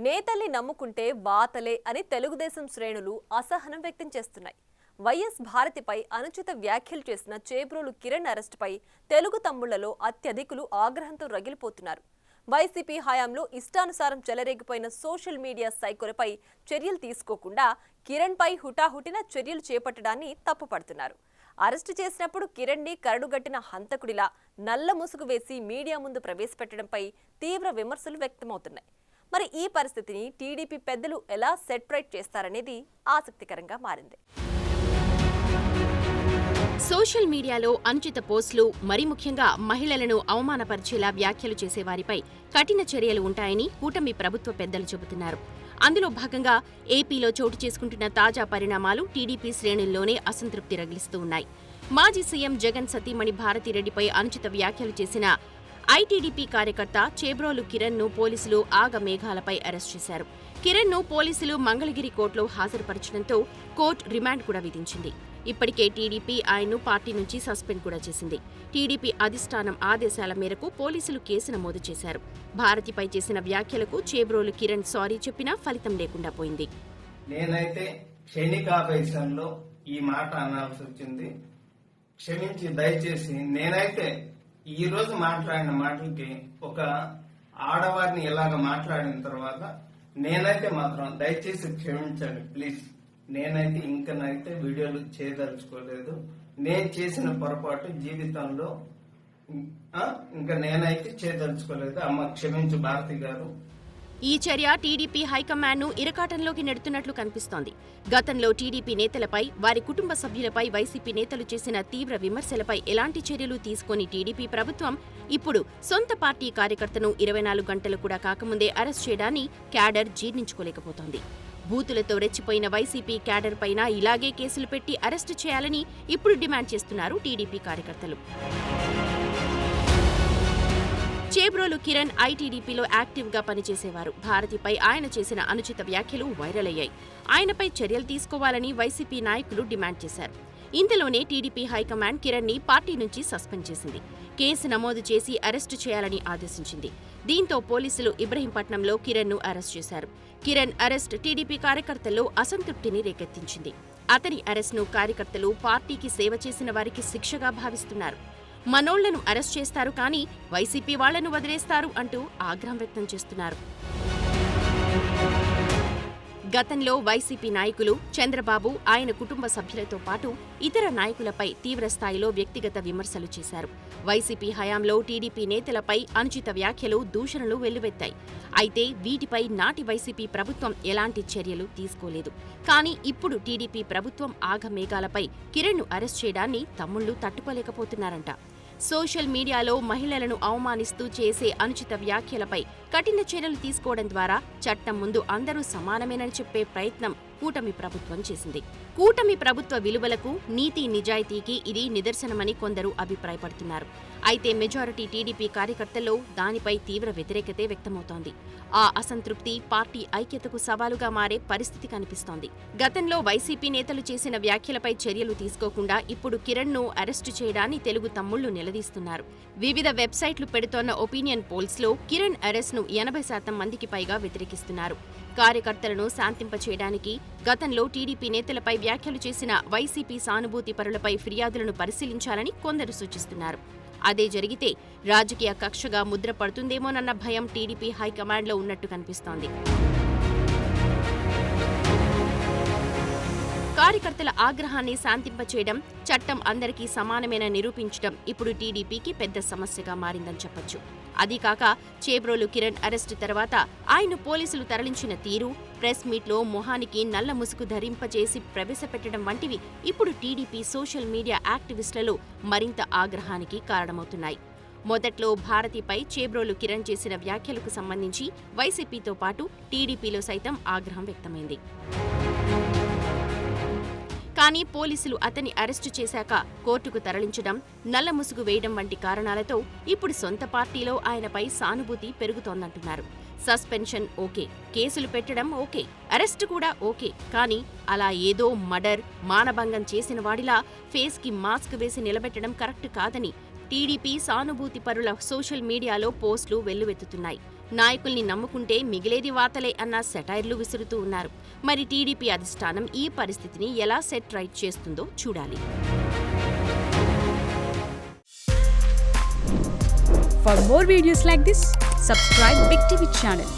నేతల్ని నమ్ముకుంటే వాతలే అని తెలుగుదేశం శ్రేణులు అసహనం వ్యక్తం చేస్తున్నాయి. వైఎస్ భారతిపై అనుచిత వ్యాఖ్యలు చేసిన చేబ్రోలు కిరణ్ అరెస్టుపై తెలుగు తమ్ముళ్లలో అత్యధికులు ఆగ్రహంతో రగిలిపోతున్నారు. వైసీపీ హయాంలో ఇష్టానుసారం చెలరేగిపోయిన సోషల్ మీడియా సైకోలపై చర్యలు తీసుకోకుండా కిరణ్ పై హుటాహుటిన చర్యలు చేపట్టడాన్ని తప్పుపడుతున్నారు. అరెస్టు చేసినప్పుడు కిరణ్ ని కరడుగట్టిన హంతకుడిలా నల్ల ముసుగు వేసి మీడియా ముందు ప్రవేశపెట్టడంపై తీవ్ర విమర్శలు వ్యక్తమవుతున్నాయి. మరి ఈ పరిస్థితిని టీడీపీ పెద్దలు ఎలా సెటరేట్ చేస్తారనేది ఆసక్తికరంగా మారింది. సోషల్ మీడియాలో అనుచిత పోస్టులు, మరీ ముఖ్యంగా మహిళలను అవమానపరిచేలా వ్యాఖ్యలు చేసేవారిపై కఠిన చర్యలు ఉంటాయని కూటమి ప్రభుత్వ పెద్దలు చెబుతున్నారు. అందులో భాగంగా ఏపీలో చోటు చేసుకుంటున్న తాజా పరిణామాలు టీడీపీ శ్రేణుల్లోనే అసంతృప్తి రగిలిస్తూ ఉన్నాయి. మాజీ సీఎం జగన్ సతీమణి భారతిరెడ్డిపై అనుచిత వ్యాఖ్యలు చేసిన ఐటీడీపీ కార్యకర్త చేబ్రోలు కిరణ్ ను పోలీసులు ఆగమేఘాలపై అరెస్ట్ చేశారు. కిరణ్ ను పోలీసులు మంగళగిరి కోర్టులో హాజరుపరచడంతో కోర్టు రిమాండ్ కూడా విధించింది. ఇప్పటికే టీడీపీ ఆయన్ను పార్టీ నుంచి సస్పెండ్ కూడా చేసింది. టీడీపీ అధిష్టానం ఆదేశాల మేరకు పోలీసులు కేసు నమోదు చేశారు. భారతిపై చేసిన వ్యాఖ్యలకు చేబ్రోలు కిరణ్ సారీ చెప్పినా ఫలితం లేకుండా పోయింది. నేనైతే క్షణికావేశంలో ఈ మాట అనాల్సి వచ్చింది. క్షమించి దయచేసి నేనైతే ఈ రోజు మాట్లాడిన మాటలకి ఒక ఆడవారిని ఇలాగ మాట్లాడిన తర్వాత నేనైతే మాత్రం దయచేసి క్షమించండి ప్లీజ్. నేనైతే ఇంకనైతే వీడియోలు చేయదలుచుకోలేదు. నేను చేసిన పొరపాటు జీవితంలో ఇంకా నేనైతే చేయదలుచుకోలేదు. అమ్మ క్షమించు భారతి గారు. ఈ చర్య టీడీపీ హైకమాండ్ను ఇరకాటంలోకి నెడుతున్నట్లు కనిపిస్తోంది. గతంలో టీడీపీ నేతలపై, వారి కుటుంబ సభ్యులపై వైసీపీ నేతలు చేసిన తీవ్ర విమర్శలపై ఎలాంటి చర్యలు తీసుకొని టీడీపీ ప్రభుత్వం ఇప్పుడు సొంత పార్టీ కార్యకర్తను 24 గంటలు కూడా కాకముందే అరెస్ట్ చేయడాన్ని క్యాడర్ జీర్ణించుకోలేకపోతోంది. బూతులతో రెచ్చిపోయిన వైసీపీ క్యాడర్ పైన ఇలాగే కేసులు పెట్టి అరెస్టు చేయాలని ఇప్పుడు డిమాండ్ చేస్తున్నారు టీడీపీ కార్యకర్తలు. చేబ్రోలు కిరణ్ ఐటీడీపీలో యాక్టివ్గా పనిచేసేవారు. భారతిపై ఆయన చేసిన అనుచిత వ్యాఖ్యలు వైరల్ అయ్యాయి. ఆయనపై చర్యలు తీసుకోవాలని వైసీపీ నాయకులు డిమాండ్ చేశారు. ఇంతలోనే టీడీపీ హైకమాండ్ కిరణ్ ని పార్టీ నుంచి సస్పెండ్ చేసింది. కేసు నమోదు చేసి అరెస్టు చేయాలని ఆదేశించింది. దీంతో పోలీసులు ఇబ్రహీంపట్నంలో కిరణ్ ను అరెస్ట్ చేశారు. కిరణ్ అరెస్ట్ టీడీపీ కార్యకర్తల్లో అసంతృప్తిని రేకెత్తించింది. అతని అరెస్ట్ను కార్యకర్తలు పార్టీకి సేవ చేసిన వారికి శిక్షగా భావిస్తున్నారు. మనోళ్లను అరెస్ట్ చేస్తారు కానీ వైసీపీ వాళ్లను వదిలేస్తారు అంటూ ఆగ్రహం వ్యక్తం చేస్తున్నారు. గతంలో వైసీపీ నాయకులు చంద్రబాబు, ఆయన కుటుంబ సభ్యులతో పాటు ఇతర నాయకులపై తీవ్రస్థాయిలో వ్యక్తిగత విమర్శలు చేశారు. వైసీపీ హయాంలో టీడీపీ నేతలపై అనుచిత వ్యాఖ్యలు, దూషణలు వెల్లువెత్తాయి. అయితే వీటిపై నాటి వైసీపీ ప్రభుత్వం ఎలాంటి చర్యలు తీసుకోలేదు. కానీ ఇప్పుడు టీడీపీ ప్రభుత్వం ఆగమేఘాలపై కిరణ్ను అరెస్ట్ చేయడాన్ని తమ్ముళ్లు తట్టుకోలేకపోతున్నారంట. సోషల్ మీడియాలో మహిళలను అవమానిస్తూ చేసే అనుచిత వ్యాఖ్యలపై కఠిన చర్యలు తీసుకోవడం ద్వారా చట్టం ముందు అందరూ సమానమేనని చెప్పే ప్రయత్నం కూటమి ప్రభుత్వం చేసింది. కూటమి ప్రభుత్వ విలువలకు, నీతి నిజాయితీకి ఇది నిదర్శనమని కొందరు అభిప్రాయపడుతున్నారు. అయితే మెజారిటీ టీడీపీ కార్యకర్తల్లో దానిపై తీవ్ర వ్యతిరేకతే వ్యక్తమవుతోంది. ఆ అసంతృప్తి పార్టీ ఐక్యతకు సవాలుగా మారే పరిస్థితి కనిపిస్తోంది. గతంలో వైసీపీ నేతలు చేసిన వ్యాఖ్యలపై చర్యలు తీసుకోకుండా ఇప్పుడు కిరణ్ ను అరెస్టు చేయడాన్ని తెలుగు తమ్ముళ్లు నిలదీస్తున్నారు. వివిధ వెబ్సైట్లు పెడుతోన్న ఒపీనియన్ పోల్స్ లో కిరణ్ అరెస్ట్ ను 80% మందికి పైగా వ్యతిరేకిస్తున్నారు. కార్యకర్తలను శాంతింపచేయడానికి గతంలో టీడీపీ నేతలపై వ్యాఖ్యలు చేసిన వైసీపీ సానుభూతి పరులపై ఫిర్యాదులను పరిశీలించాలని కొందరు సూచిస్తున్నారు. అదే జరిగితే రాజకీయ కక్షగా ముద్ర పడుతుందేమోనన్న భయం టీడీపీ హైకమాండ్లో ఉన్నట్టు కనిపిస్తోంది. కార్యకర్తల ఆగ్రహాన్ని శాంతింపచేయడం, చట్టం అందరికీ సమానమేన నిరూపించడం ఇప్పుడు టీడీపీకి పెద్ద సమస్యగా మారిందని చెప్పొచ్చు. అదీకాక చేబ్రోలు కిరణ్ అరెస్టు తర్వాత ఆయన్ను పోలీసులు తరలించిన తీరు, ప్రెస్ మీట్లో మొహానికి నల్ల ముసుగు ధరింపచేసి ప్రవేశపెట్టడం వంటివి ఇప్పుడు టీడీపీ సోషల్ మీడియా యాక్టివిస్టులలో మరింత ఆగ్రహానికి కారణమవుతున్నాయి. మొదట్లో భారతిపై చేబ్రోలు కిరణ్ చేసిన వ్యాఖ్యలకు సంబంధించి వైసీపీతో పాటు టీడీపీలో సైతం ఆగ్రహం వ్యక్తమైంది. కానీ పోలీసులు అతన్ని అరెస్టు చేశాక కోర్టుకు తరలించడం, నల్ల ముసుగు వేయడం వంటి కారణాలతో ఇప్పుడు సొంత పార్టీలో ఆయనపై సానుభూతి పెరుగుతోందంటున్నారు. సస్పెన్షన్ ఓకే, కేసులు పెట్టడం ఓకే, అరెస్టు కూడా ఓకే, కానీ అలా ఏదో మర్డర్, మానభంగం చేసిన వాడిలా ఫేస్కి మాస్క్ వేసి నిలబెట్టడం కరెక్ట్ కాదని టీడీపీ సానుభూతి పరుల సోషల్ మీడియాలో పోస్టులు వెల్లువెత్తుతున్నాయి. నాయకుల్ని నమ్ముకుంటే మిగిలేది వాతలే అన్న సెటైర్లు విసురుతూ ఉన్నారు. మరి టీడీపీ అధిష్టానం ఈ పరిస్థితిని ఎలా సెట్ రైట్ చేస్తుందో చూడాలి. For more videos like this, subscribe Big TV channel.